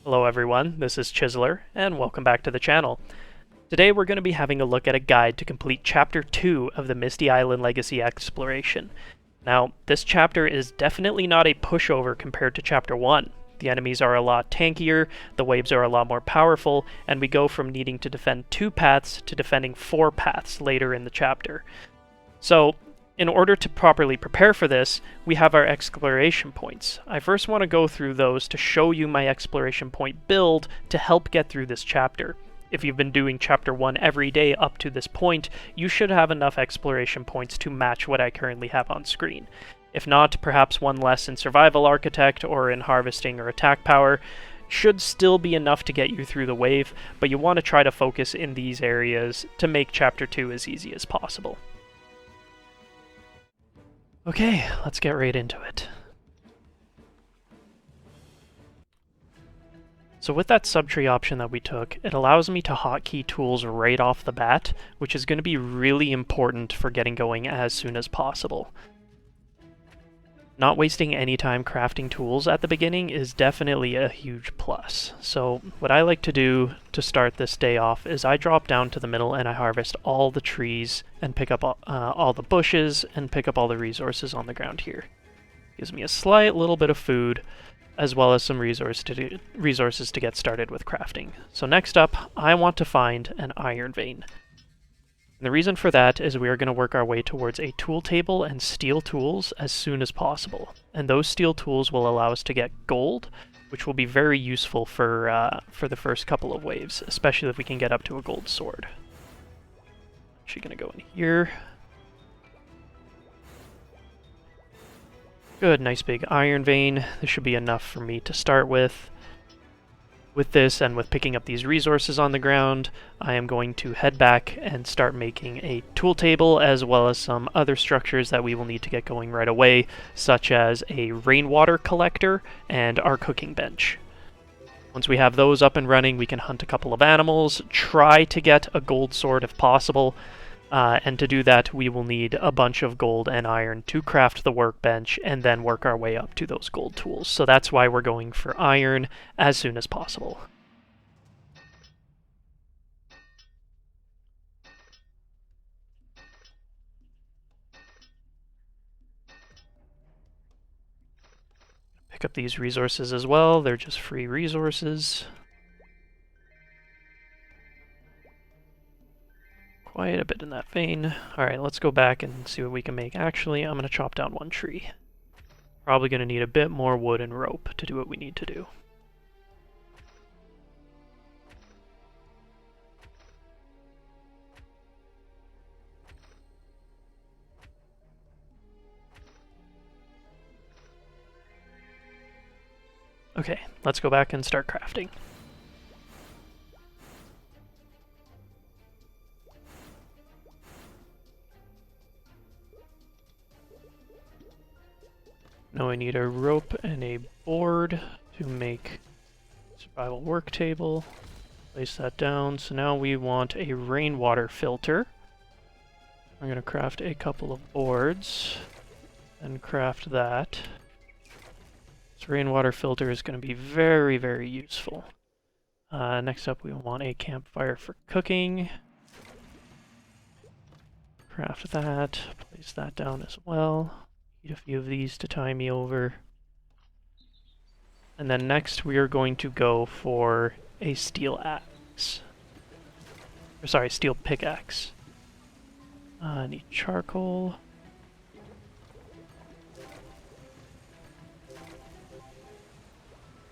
Hello everyone, this is Chiseler, and welcome back to the channel. Today we're going to be having a look at a guide to complete Chapter 2 of the Misty Island Legacy exploration. Now, this chapter is definitely not a pushover compared to Chapter 1. The enemies are a lot tankier, the waves are a lot more powerful, and we go from needing to defend 2 paths to defending 4 paths later in the chapter. So, in order to properly prepare for this, we have our exploration points. I first want to go through those to show you my exploration point build to help get through this chapter. If you've been doing Chapter 1 every day up to this point, you should have enough exploration points to match what I currently have on screen. If not, perhaps one less in Survival Architect or in Harvesting or Attack Power should still be enough to get you through the wave, but you want to try to focus in these areas to make Chapter 2 as easy as possible. Okay, let's get right into it. So with that subtree option that we took, it allows me to hotkey tools right off the bat, which is going to be really important for getting going as soon as possible. Not wasting any time crafting tools at the beginning is definitely a huge plus. So what I like to do to start this day off is I drop down to the middle and I harvest all the trees and pick up all the bushes and pick up all the resources on the ground here. Gives me a slight little bit of food as well as some resources to get started with crafting. So next up, I want to find an iron vein. And the reason for that is we are going to work our way towards a tool table and steel tools as soon as possible. And those steel tools will allow us to get gold, which will be very useful for the first couple of waves, especially if we can get up to a gold sword. Actually going to go in here. Good, nice big iron vein. This should be enough for me to start with. With this and with picking up these resources on the ground, I am going to head back and start making a tool table as well as some other structures that we will need to get going right away, such as a rainwater collector and our cooking bench. Once we have those up and running, we can hunt a couple of animals, try to get a gold sword if possible, and to do that we will need a bunch of gold and iron to craft the workbench and then work our way up to those gold tools. So that's why we're going for iron as soon as possible. Pick up these resources as well, they're just free resources. Quite a bit in that vein. Alright, let's go back and see what we can make. Actually, I'm going to chop down one tree. Probably going to need a bit more wood and rope to do what we need to do. Okay, let's go back and start crafting. Now I need a rope and a board to make survival work table. Place that down. So now we want a rainwater filter. I'm going to craft a couple of boards and craft that. This rainwater filter is going to be very, very useful. Next up we want a campfire for cooking. Craft that. Place that down as well. A few of these to tie me over. And then next we are going to go for a steel axe. Or sorry, steel pickaxe. I need charcoal.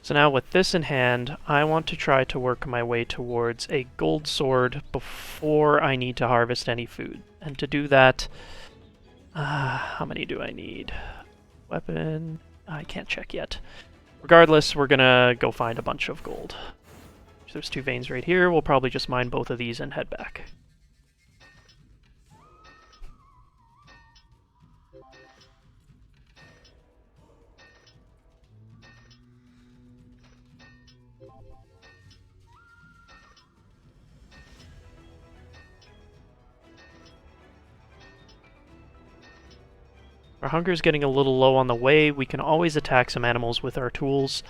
So now with this in hand, I want to try to work my way towards a gold sword before I need to harvest any food. And to do that, how many do I need? Weapon? I can't check yet. Regardless, we're gonna go find a bunch of gold. There's 2 veins right here. We'll probably just mine both of these and head back. Our hunger is getting a little low on the way. We can always attack some animals with our tools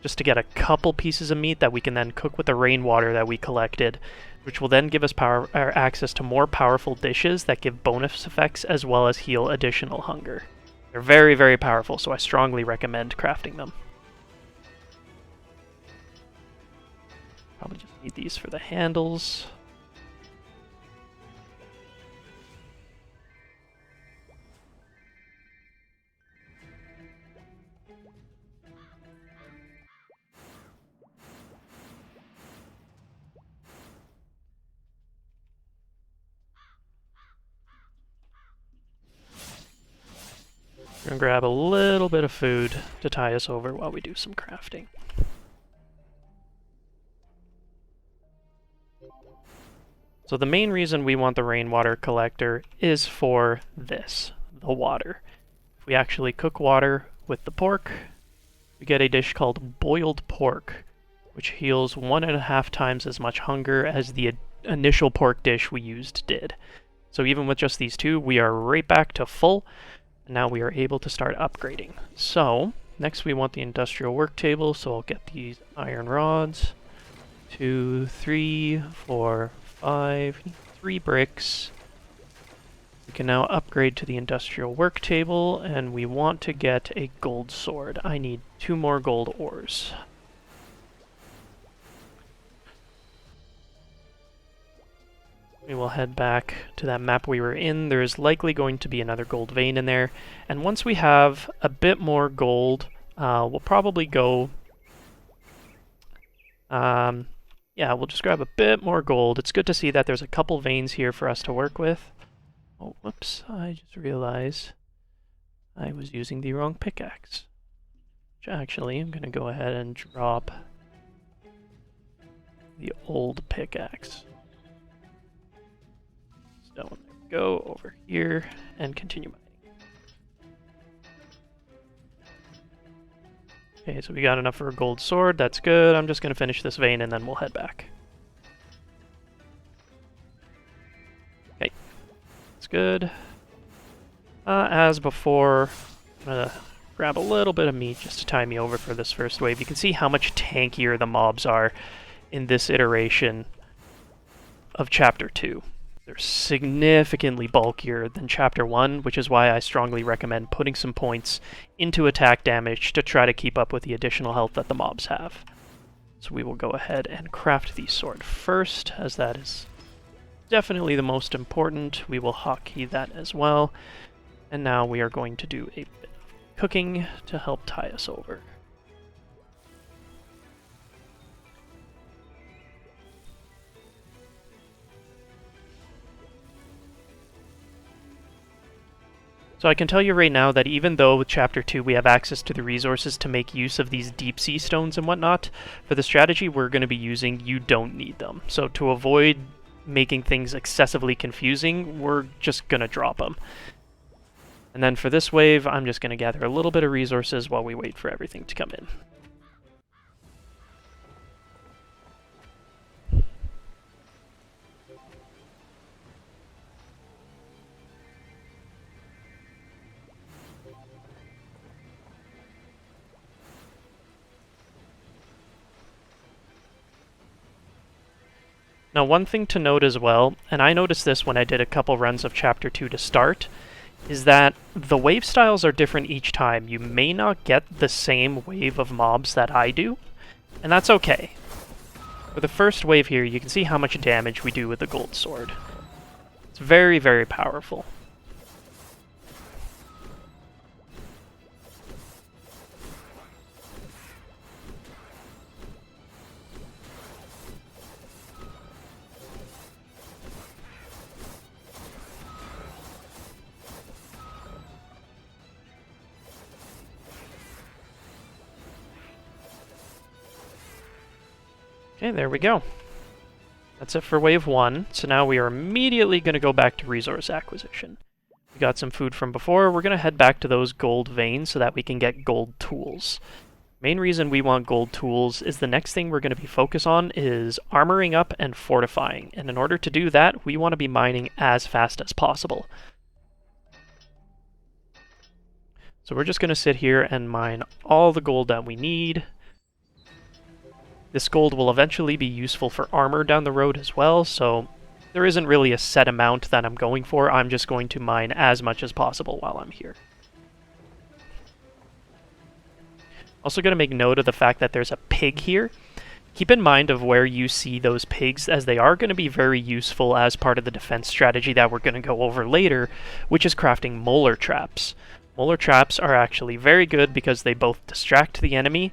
just to get a couple pieces of meat that we can then cook with the rainwater that we collected, which will then give us access to more powerful dishes that give bonus effects as well as heal additional hunger. They're very, very powerful, so I strongly recommend crafting them. Probably just need these for the handles. We're gonna grab a little bit of food to tie us over while we do some crafting. So the main reason we want the rainwater collector is for this, the water. If we actually cook water with the pork, we get a dish called boiled pork, which heals 1.5 times as much hunger as the initial pork dish we used did. So even with just these two, we are right back to full, and now we are able to start upgrading. So next we want the industrial work table, so I'll get these iron rods. 2, 3, 4, 5, 3 bricks. We can now upgrade to the industrial work table, and we want to get a gold sword. I need 2 more gold ores. We will head back to that map we were in. There is likely going to be another gold vein in there, and once we have a bit more gold, we'll probably go... yeah, we'll just grab a bit more gold. It's good to see that there's a couple veins here for us to work with. Oh, whoops, I just realized I was using the wrong pickaxe. Which actually, I'm going to go ahead and drop the old pickaxe. So, there we go, over here, and continue mining. Okay, so we got enough for a gold sword, that's good. I'm just going to finish this vein and then we'll head back. Okay, that's good. As before, I'm going to grab a little bit of meat just to tie me over for this first wave. You can see how much tankier the mobs are in this iteration of Chapter 2. They're significantly bulkier than Chapter 1, which is why I strongly recommend putting some points into attack damage to try to keep up with the additional health that the mobs have. So we will go ahead and craft the sword first, as that is definitely the most important. We will hotkey that as well. And now we are going to do a bit of cooking to help tie us over. So I can tell you right now that even though with Chapter 2 we have access to the resources to make use of these deep sea stones and whatnot, for the strategy we're going to be using, you don't need them. So to avoid making things excessively confusing, we're just going to drop them. And then for this wave, I'm just going to gather a little bit of resources while we wait for everything to come in. Now one thing to note as well, and I noticed this when I did a couple runs of Chapter 2 to start, is that the wave styles are different each time. You may not get the same wave of mobs that I do, and that's okay. For the first wave here, you can see how much damage we do with the gold sword. It's very, very powerful. Okay, there we go. That's it for wave 1. So now we are immediately going to go back to resource acquisition. We got some food from before. We're going to head back to those gold veins so that we can get gold tools. Main reason we want gold tools is the next thing we're going to be focused on is armoring up and fortifying. And in order to do that, we want to be mining as fast as possible. So we're just going to sit here and mine all the gold that we need. This gold will eventually be useful for armor down the road as well, so there isn't really a set amount that I'm going for. I'm just going to mine as much as possible while I'm here. Also going to make note of the fact that there's a pig here. Keep in mind of where you see those pigs, as they are going to be very useful as part of the defense strategy that we're going to go over later, which is crafting molar traps. Molar traps are actually very good because they both distract the enemy,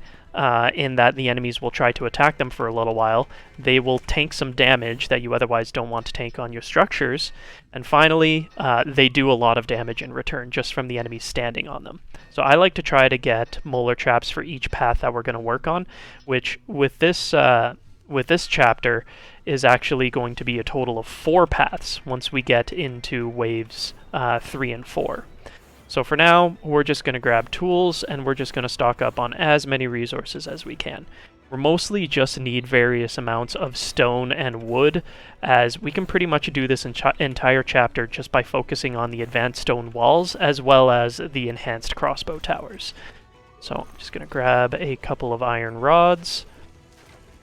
in that the enemies will try to attack them for a little while. They will tank some damage that you otherwise don't want to tank on your structures. And finally, they do a lot of damage in return just from the enemies standing on them. So I like to try to get molar traps for each path that we're going to work on, which with this chapter is actually going to be a total of 4 paths once we get into waves 3 and 4. So for now, we're just going to grab tools, and we're just going to stock up on as many resources as we can. We're mostly just need various amounts of stone and wood, as we can pretty much do this entire chapter just by focusing on the advanced stone walls, as well as the enhanced crossbow towers. So I'm just going to grab a couple of iron rods,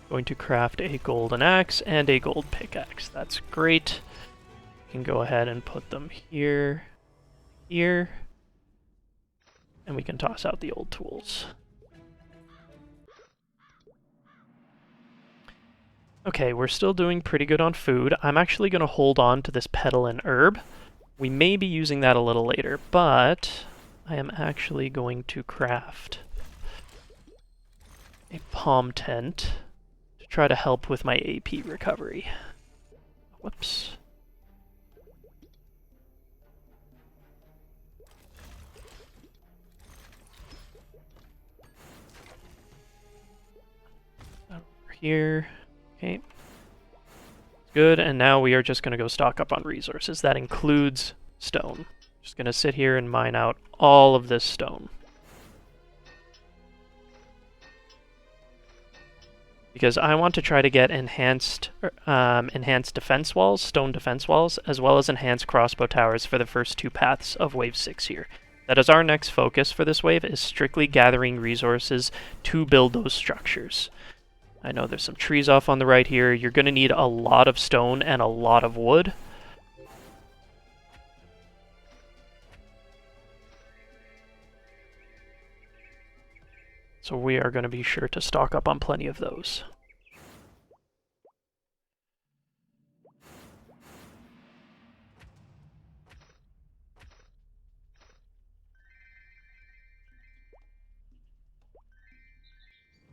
going to craft a golden axe and a gold pickaxe. That's great. You can go ahead and put them here, here, and we can toss out the old tools. Okay, we're still doing pretty good on food. I'm actually going to hold on to this petal and herb. We may be using that a little later, but I am actually going to craft a palm tent to try to help with my AP recovery. Whoops. Here. Okay. Good, and now we are just going to go stock up on resources. That includes stone. Just going to sit here and mine out all of this stone. Because I want to try to get enhanced defense walls, stone defense walls, as well as enhanced crossbow towers for the first 2 paths of Wave 6 here. That is our next focus for this wave, is strictly gathering resources to build those structures. I know there's some trees off on the right here. You're going to need a lot of stone and a lot of wood. So we are going to be sure to stock up on plenty of those.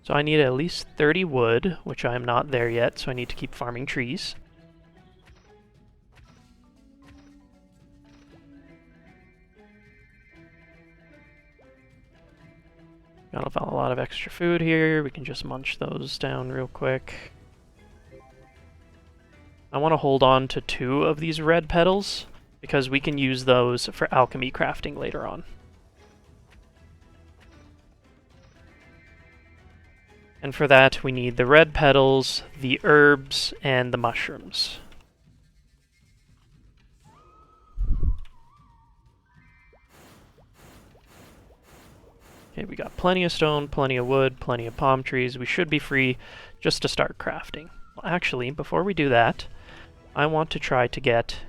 So I need at least 30 wood, which I'm not there yet, so I need to keep farming trees. Got a lot of extra food here. We can just munch those down real quick. I want to hold on to 2 of these red petals, because we can use those for alchemy crafting later on. And for that, we need the red petals, the herbs, and the mushrooms. Okay, we got plenty of stone, plenty of wood, plenty of palm trees. We should be free just to start crafting. Well, actually, before we do that, I want to try to get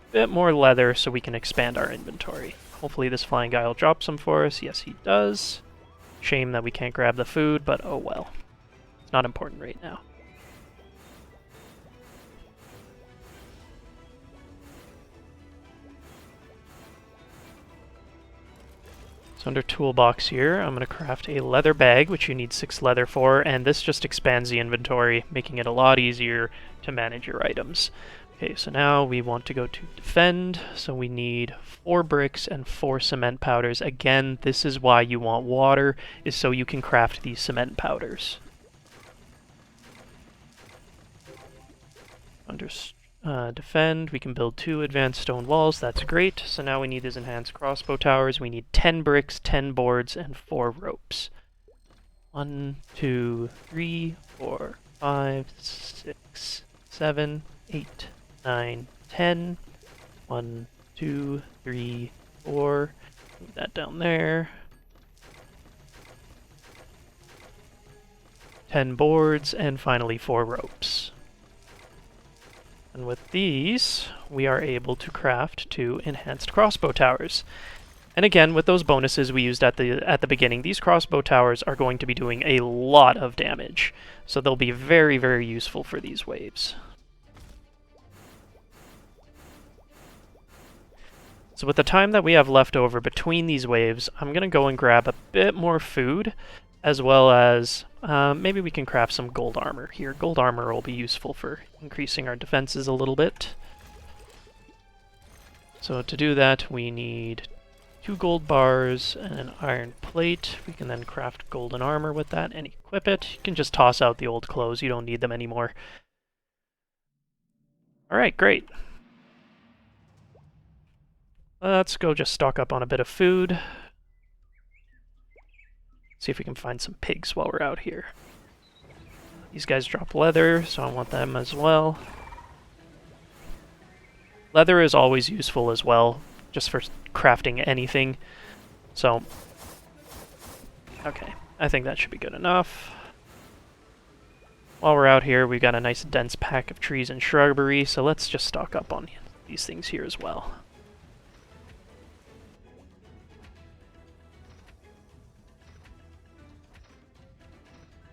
a bit more leather so we can expand our inventory. Hopefully this flying guy will drop some for us. Yes, he does. Shame that we can't grab the food, but oh well. It's not important right now. So under toolbox here, I'm going to craft a leather bag, which you need 6 leather for, and this just expands the inventory, making it a lot easier to manage your items. Okay, so now we want to go to defend, so we need 4 bricks and 4 cement powders. Again, this is why you want water, is so you can craft these cement powders. Under defend, we can build 2 advanced stone walls, that's great. So now we need these enhanced crossbow towers. We need 10 bricks, 10 boards, and 4 ropes. 1, 2, 3, 4, 5, 6, 7, 8, 9, 10. 1, 2, 3, 4. Move that down there. 10 boards, and finally 4 ropes. And with these, we are able to craft 2 enhanced crossbow towers. And again, with those bonuses we used at the beginning, these crossbow towers are going to be doing a lot of damage. So they'll be very, very useful for these waves. So with the time that we have left over between these waves, I'm going to go and grab a bit more food, as well as maybe we can craft some gold armor here. Gold armor will be useful for increasing our defenses a little bit. So to do that, we need 2 gold bars and an iron plate. We can then craft golden armor with that and equip it. You can just toss out the old clothes, you don't need them anymore. Alright, great. Let's go just stock up on a bit of food. See if we can find some pigs while we're out here. These guys drop leather, so I want them as well. Leather is always useful as well, just for crafting anything. So, okay, I think that should be good enough. While we're out here, we've got a nice dense pack of trees and shrubbery, so let's just stock up on these things here as well.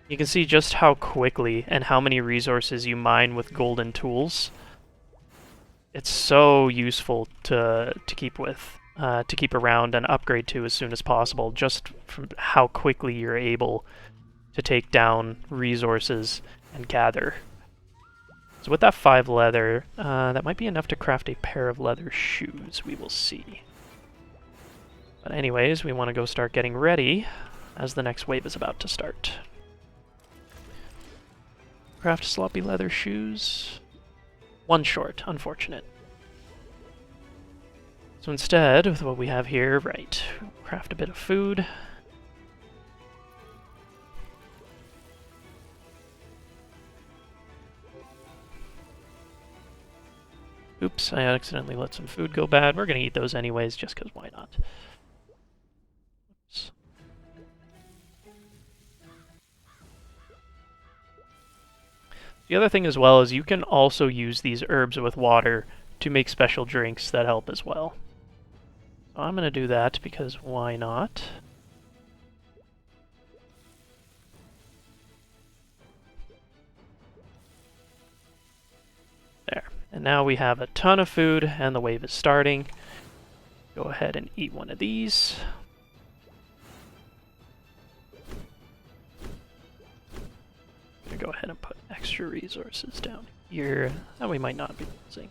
You can see just how quickly and how many resources you mine with golden tools. It's so useful to keep with, to keep around and upgrade to as soon as possible, just from how quickly you're able to take down resources and gather. So with that 5 leather, that might be enough to craft a pair of leather shoes, we will see. But anyways, we want to go start getting ready, as the next wave is about to start. Craft sloppy leather shoes. 1 short, unfortunate. So instead, with what we have here, right, craft a bit of food. Oops, I accidentally let some food go bad. We're gonna eat those anyways, just because why not? Oops. The other thing as well is you can also use these herbs with water to make special drinks that help as well. So I'm going to do that because why not? There. And now we have a ton of food and the wave is starting. Go ahead and eat one of these. Go ahead and put extra resources down here that we might not be using.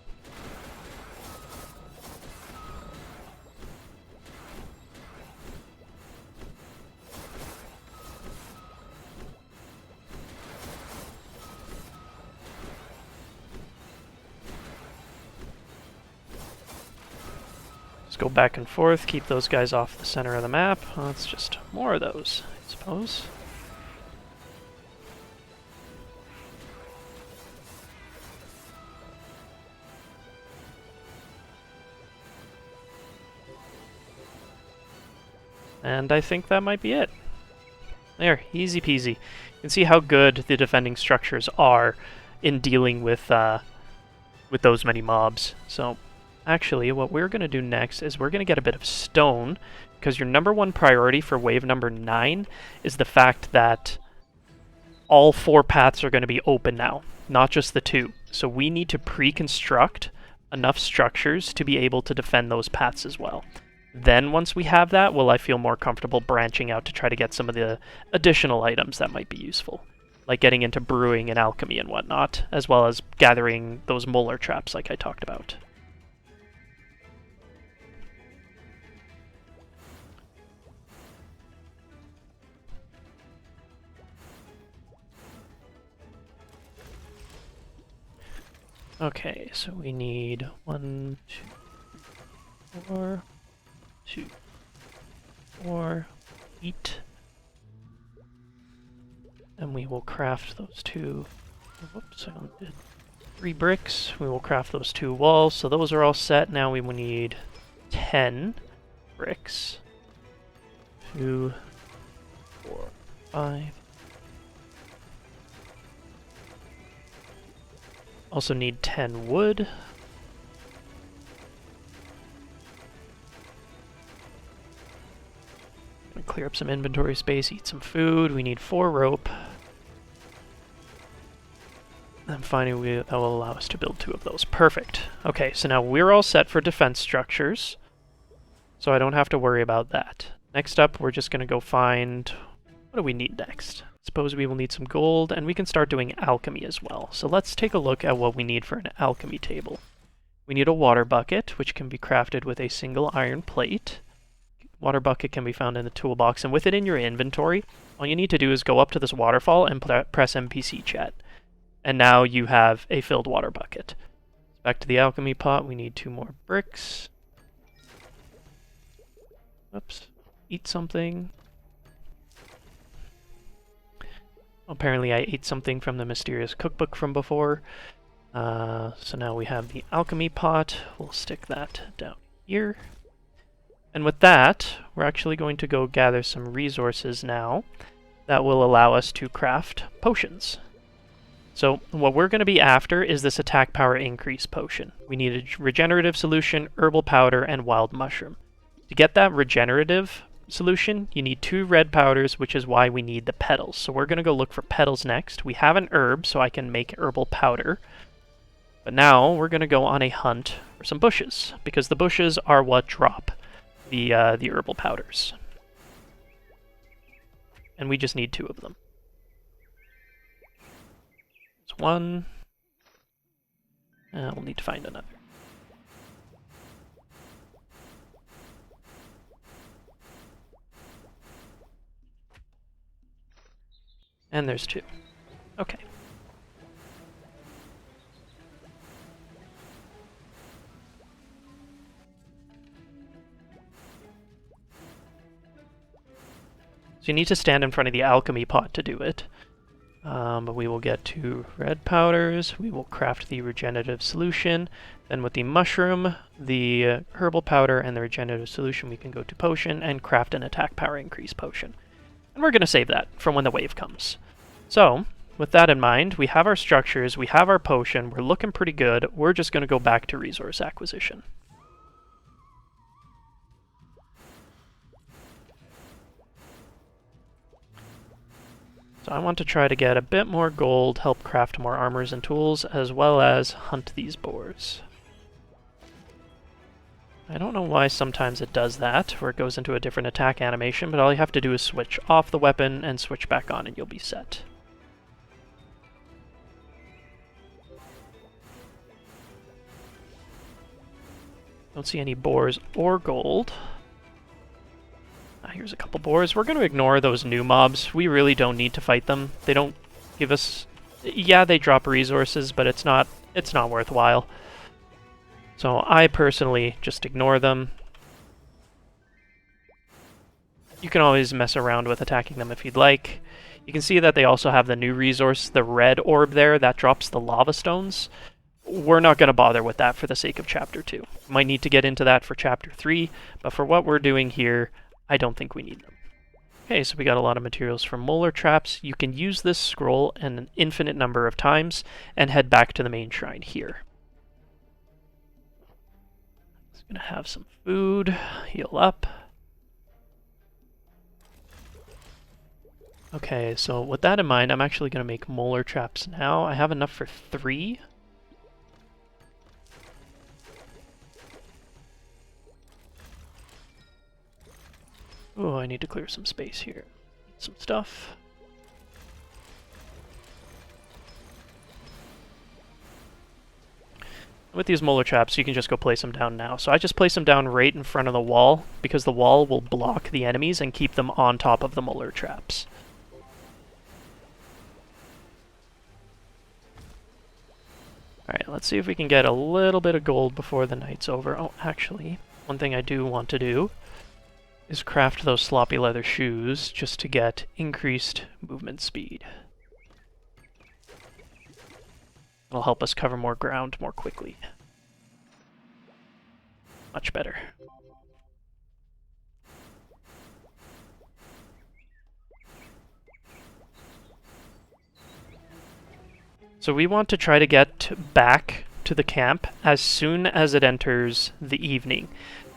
Let's go back and forth, keep those guys off the center of the map. Well, it's just more of those, I suppose. And I think that might be it. There, easy peasy. You can see how good the defending structures are in dealing with those many mobs. So, actually, what we're going to do next is we're going to get a bit of stone, because your #1 priority for wave number 9 is the fact that all 4 paths are going to be open now, not just the 2. So we need to pre-construct enough structures to be able to defend those paths as well. Then once we have that, will I feel more comfortable branching out to try to get some of the additional items that might be useful, like getting into brewing and alchemy and whatnot, as well as gathering those molar traps like I talked about. Okay, so we need 1, 2, 4, 2, 4, wheat. And we will craft those 2, whoops, I only did 3 bricks. We will craft those 2 walls, so those are all set. Now we will need 10 bricks. 2, 4, 5, Also need 10 wood. Gonna clear up some inventory space, eat some food. We need 4 rope. And finally, that will allow us to build 2 of those. Perfect. Okay, so now we're all set for defense structures, so I don't have to worry about that. Next up, we're just going to go find... what do we need next? Suppose we will need some gold, and we can start doing alchemy as well. So let's take a look at what we need for an alchemy table. We need a water bucket, which can be crafted with a single iron plate. Water bucket can be found in the toolbox, and with it in your inventory, all you need to do is go up to this waterfall and press NPC chat. And now you have a filled water bucket. Back to the alchemy pot, we need 2 more bricks. Oops. Eat something. Apparently I ate something from the mysterious cookbook from before. So now we have the alchemy pot. We'll stick that down here. And with that, we're actually going to go gather some resources now that will allow us to craft potions. So what we're going to be after is this attack power increase potion. We need a regenerative solution, herbal powder, and wild mushroom. To get that regenerative solution, you need 2 red powders, which is why we need the petals. So we're going to go look for petals next. We have an herb, so I can make herbal powder. But now we're going to go on a hunt for some bushes, because the bushes are what drop the herbal powders. And we just need 2 of them. There's 1. We'll need to find another. And there's 2. Okay. So you need to stand in front of the alchemy pot to do it. But we will get 2 red powders. We will craft the regenerative solution. Then with the mushroom, the herbal powder, and the regenerative solution, we can go to potion and craft an attack power increase potion. And we're going to save that for when the wave comes. So, with that in mind, we have our structures, we have our potion, we're looking pretty good. We're just going to go back to resource acquisition. So I want to try to get a bit more gold, help craft more armors and tools, as well as hunt these boars. I don't know why sometimes it does that, where it goes into a different attack animation, but all you have to do is switch off the weapon and switch back on and you'll be set. Don't see any boars or gold. Here's a couple boars. We're going to ignore those new mobs. We really don't need to fight them. They don't give us... yeah, they drop resources, but it's not worthwhile. So I personally just ignore them. You can always mess around with attacking them if you'd like. You can see that they also have the new resource, the red orb there, that drops the lava stones. We're not going to bother with that for the sake of Chapter 2. Might need to get into that for Chapter 3, but for what we're doing here, I don't think we need them. Okay, so we got a lot of materials from molar traps. You can use this scroll an infinite number of times and head back to the main shrine here. Just gonna have some food, heal up. Okay, so with that in mind, I'm actually gonna make molar traps now. I have enough for 3. Oh, I need to clear some space here. Some stuff. With these molar traps, you can just go place them down now. So I just place them down right in front of the wall, because the wall will block the enemies and keep them on top of the molar traps. Alright, let's see if we can get a little bit of gold before the night's over. Oh, actually, one thing I do want to do is craft those sloppy leather shoes just to get increased movement speed. It'll help us cover more ground more quickly. Much better. So we want to try to get back to the camp as soon as it enters the evening,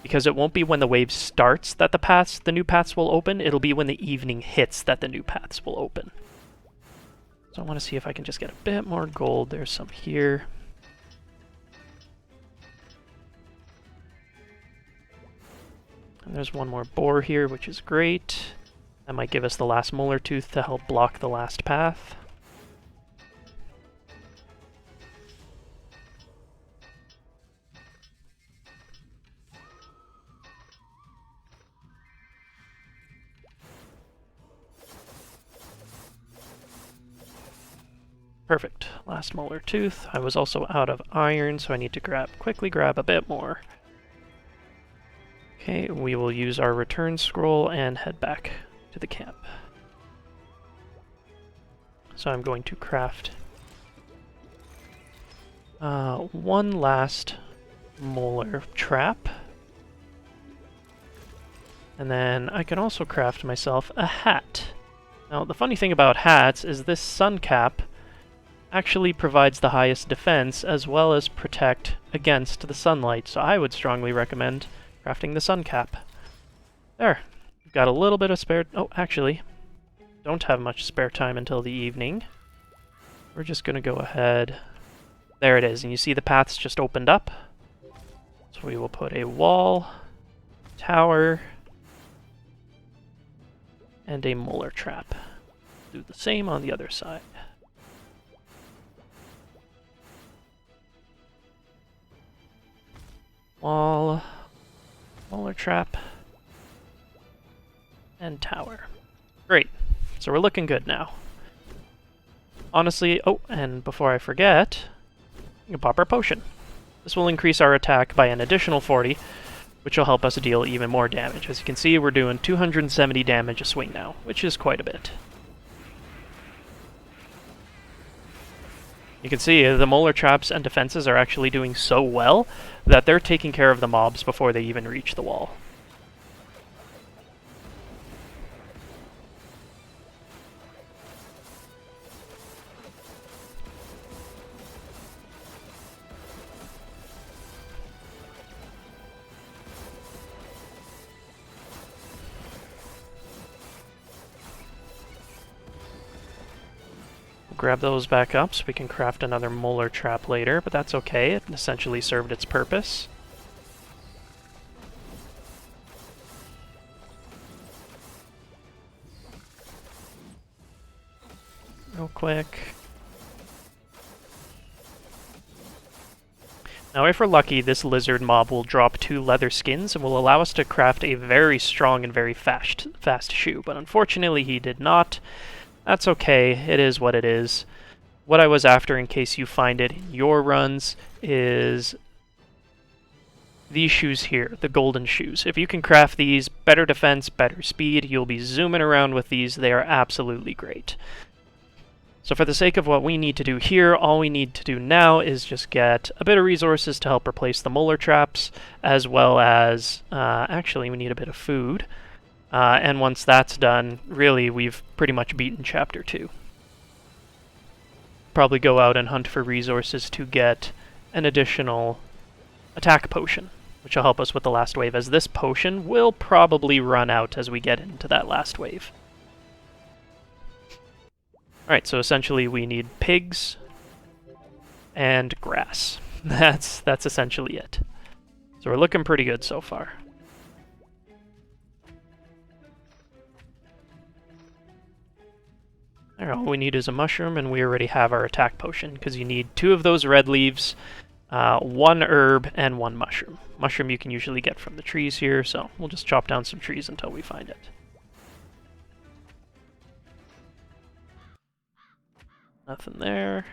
because it won't be when the wave starts that the new paths will open, it'll be when the evening hits that the new paths will open. So I want to see if I can just get a bit more gold. There's some here. And there's one more boar here, which is great. That might give us the last molar tooth to help block the last path. Perfect. Last molar tooth. I was also out of iron, so I need to quickly grab a bit more. Okay, we will use our return scroll and head back to the camp. So I'm going to craft one last molar trap. And then I can also craft myself a hat. Now, the funny thing about hats is this sun cap actually provides the highest defense as well as protect against the sunlight, so I would strongly recommend crafting the sun cap. There. We've got a little bit of spare... Oh, actually, don't have much spare time until the evening. We're just going to go ahead... There it is, and you see the paths just opened up. So we will put a wall, tower, and a molar trap. Do the same on the other side. Wall, molar trap, and tower. Great. So we're looking good now. Honestly, oh, and before I forget, you can pop our potion. This will increase our attack by an additional 40, which will help us deal even more damage. As you can see, we're doing 270 damage a swing now, which is quite a bit. You can see the molar traps and defenses are actually doing so well that they're taking care of the mobs before they even reach the wall. Grab those back up so we can craft another molar trap later, but that's okay. It essentially served its purpose. Real quick. Now if we're lucky, this lizard mob will drop 2 leather skins and will allow us to craft a very strong and very fast shoe, but unfortunately he did not. That's okay, it is what it is. What I was after, in case you find it in your runs, is these shoes here, the golden shoes. If you can craft these, better defense, better speed, you'll be zooming around with these. They are absolutely great. So for the sake of what we need to do here, all we need to do now is just get a bit of resources to help replace the molar traps, as well as, actually we need a bit of food. And once that's done, really, we've pretty much beaten Chapter 2. Probably go out and hunt for resources to get an additional attack potion, which will help us with the last wave, as this potion will probably run out as we get into that last wave. Alright, so essentially we need pigs and grass. That's essentially it. So we're looking pretty good so far. There, all we need is a mushroom, and we already have our attack potion, because you need 2 of those red leaves, 1 herb, and 1 mushroom. Mushroom you can usually get from the trees here, so we'll just chop down some trees until we find it. Nothing there.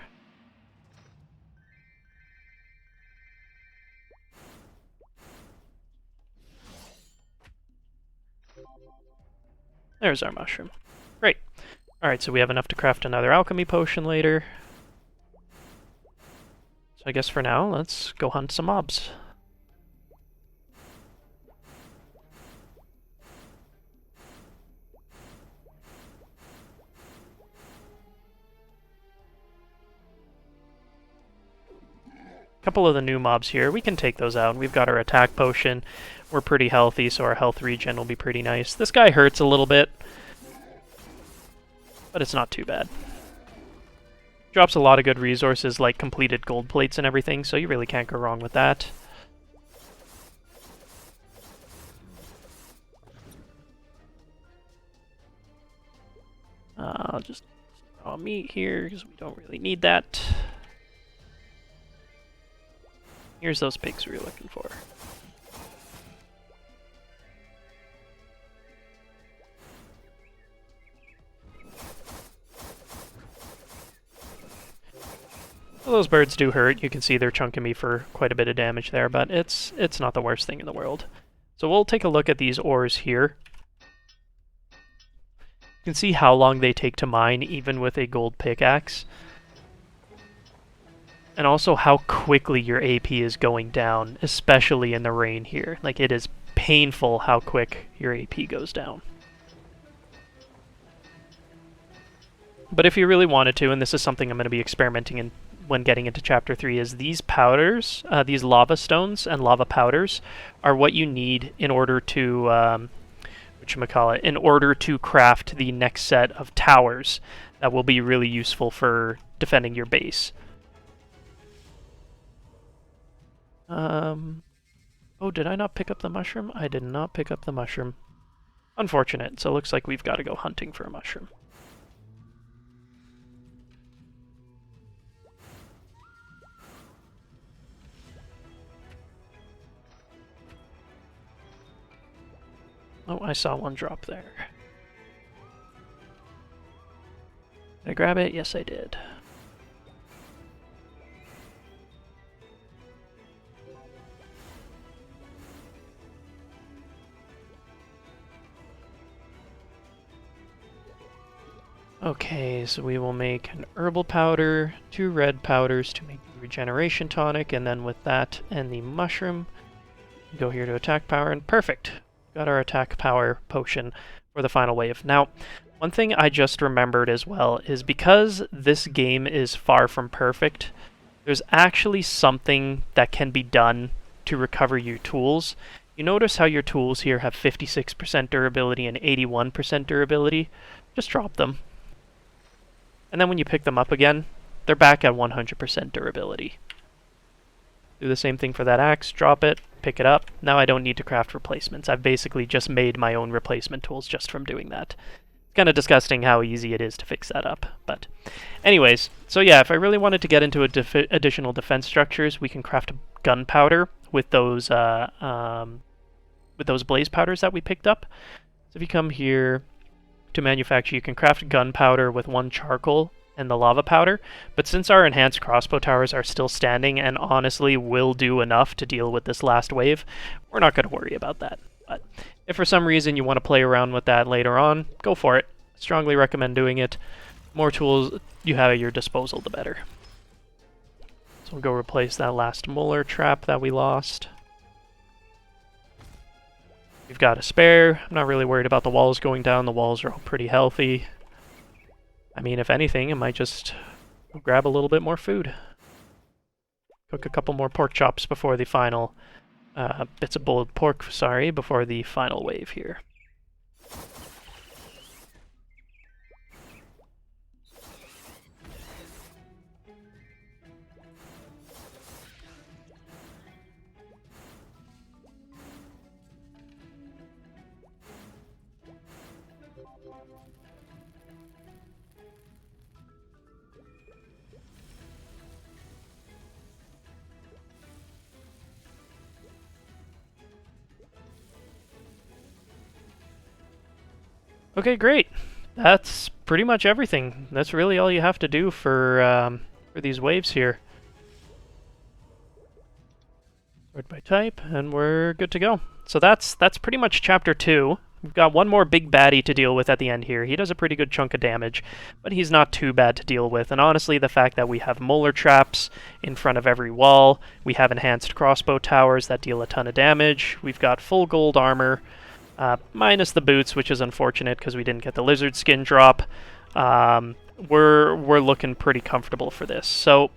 There's our mushroom. Great. Alright, so we have enough to craft another alchemy potion later. So I guess for now, let's go hunt some mobs. A couple of the new mobs here, we can take those out. We've got our attack potion. We're pretty healthy, so our health regen will be pretty nice. This guy hurts a little bit, but it's not too bad. Drops a lot of good resources like completed gold plates and everything, so you really can't go wrong with that. I'll just draw meat here because we don't really need that. Here's those pigs we were looking for. Well, those birds do hurt. You can see they're chunking me for quite a bit of damage there, but it's not the worst thing in the world. So we'll take a look at these ores here. You can see how long they take to mine, even with a gold pickaxe. And also how quickly your AP is going down, especially in the rain here. Like, it is painful how quick your AP goes down. But if you really wanted to, and this is something I'm going to be experimenting in when getting into Chapter 3, is these powders, these lava stones and lava powders, are what you need in order to, in order to craft the next set of towers that will be really useful for defending your base. Oh, did I not pick up the mushroom? I did not pick up the mushroom. Unfortunate, so it looks like we've got to go hunting for a mushroom. Oh, I saw one drop there. Did I grab it? Yes, I did. Okay, so we will make an herbal powder, 2 red powders to make the regeneration tonic, and then with that and the mushroom, go here to attack power, and perfect! Got our attack power potion for the final wave. Now, one thing I just remembered as well is because this game is far from perfect, there's actually something that can be done to recover your tools. You notice how your tools here have 56% durability and 81% durability? Just drop them. And then when you pick them up again, they're back at 100% durability. Do the same thing for that axe, drop it, pick it up. Now I don't need to craft replacements. I've basically just made my own replacement tools just from doing that. It's kind of disgusting how easy it is to fix that up. But anyways, so yeah, if I really wanted to get into additional defense structures, we can craft gunpowder with those blaze powders that we picked up. So if you come here to manufacture, you can craft gunpowder with 1 charcoal and the lava powder, but since our enhanced crossbow towers are still standing and honestly will do enough to deal with this last wave, we're not going to worry about that. But if for some reason you want to play around with that later on, go for it. Strongly recommend doing it. The more tools you have at your disposal, the better. So we'll go replace that last molar trap that we lost. We've got a spare. I'm not really worried about the walls going down. The walls are all pretty healthy. I mean, if anything, I might just grab a little bit more food. Cook a couple more pork chops before the final, bits of boiled pork, sorry, before the final wave here. Okay, great. That's pretty much everything. That's really all you have to do for these waves here. Sort by type, and we're good to go. So that's pretty much Chapter 2. We've got one more big baddie to deal with at the end here. He does a pretty good chunk of damage, but he's not too bad to deal with. And honestly, the fact that we have molar traps in front of every wall, we have enhanced crossbow towers that deal a ton of damage, we've got full gold armor, minus the boots, which is unfortunate because we didn't get the lizard skin drop. We're looking pretty comfortable for this. So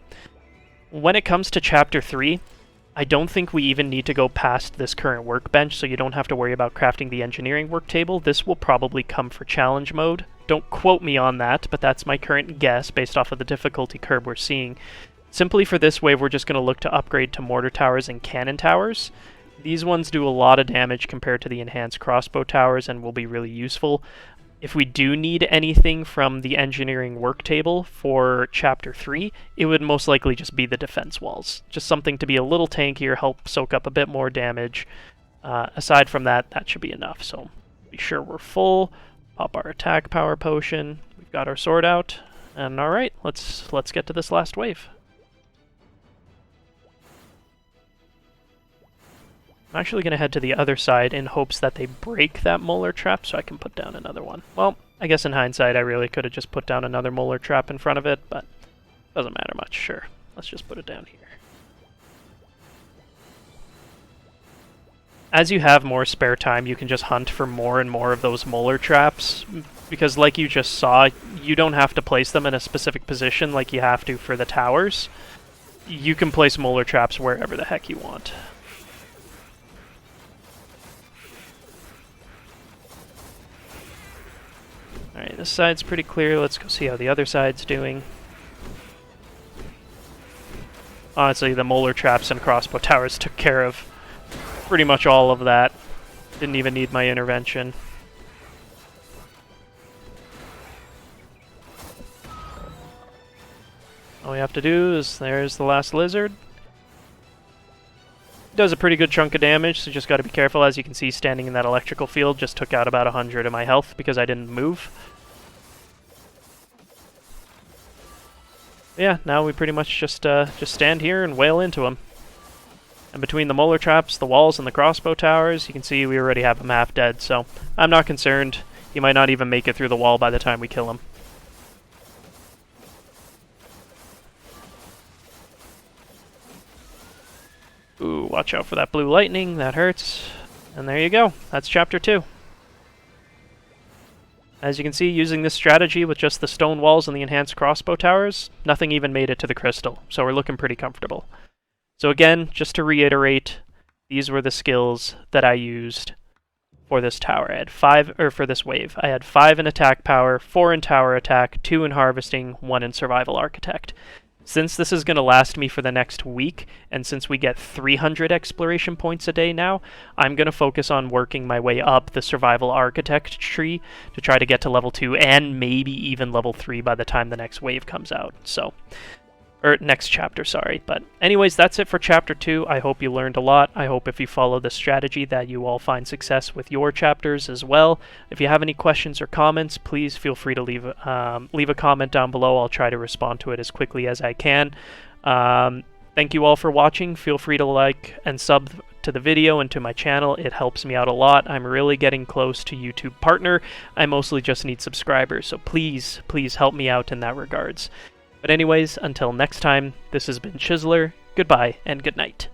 When it comes to Chapter 3, I don't think we even need to go past this current workbench, so you don't have to worry about crafting the engineering work table. This will probably come for challenge mode. Don't quote me on that, but that's my current guess based off of the difficulty curve we're seeing. Simply for this wave, we're just going to look to upgrade to mortar towers and cannon towers. These ones do a lot of damage compared to the enhanced crossbow towers and will be really useful. If we do need anything from the engineering work table for Chapter 3, it would most likely just be the defense walls. Just something to be a little tankier, help soak up a bit more damage. Aside from that, that should be enough. So be sure we're full. Pop our attack power potion. We've got our sword out. And alright, let's get to this last wave. I'm actually going to head to the other side in hopes that they break that molar trap so I can put down another one. Well, I guess in hindsight I really could have just put down another molar trap in front of it, but doesn't matter much. Sure, let's just put it down here. As you have more spare time, you can just hunt for more and more of those molar traps, because like you just saw, you don't have to place them in a specific position like you have to for the towers. You can place molar traps wherever the heck you want. Alright, this side's pretty clear. Let's go see how the other side's doing. Honestly, the molar traps and crossbow towers took care of pretty much all of that. Didn't even need my intervention. All we have to do is, there's the last lizard. Does a pretty good chunk of damage, so just got to be careful. As you can see, standing in that electrical field just took out about 100 of my health because I didn't move. Yeah, now we pretty much just stand here and wail into them. And between the molar traps, the walls, and the crossbow towers, you can see we already have him half dead, so I'm not concerned. He might not even make it through the wall by the time we kill him. Ooh, watch out for that blue lightning, that hurts. And there you go, that's Chapter 2. As you can see, using this strategy with just the stone walls and the enhanced crossbow towers, nothing even made it to the crystal, so we're looking pretty comfortable. So again, just to reiterate, these were the skills that I used for this tower. I had 5, or for this wave. I had 5 in attack power, 4 in tower attack, 2 in harvesting, 1 in survival architect. Since this is going to last me for the next week, and since we get 300 exploration points a day now, I'm going to focus on working my way up the survival architect tree to try to get to level 2 and maybe even level 3 by the time the next wave comes out. So, or next chapter, sorry. But anyways, that's it for Chapter 2. I hope you learned a lot. I hope if you follow this strategy that you all find success with your chapters as well. If you have any questions or comments, please feel free to leave a comment down below. I'll try to respond to it as quickly as I can. Thank you all for watching. Feel free to like and sub to the video and to my channel. It helps me out a lot. I'm really getting close to YouTube partner. I mostly just need subscribers, so please help me out in that regards. But anyways, until next time, this has been Chiseler, goodbye and good night.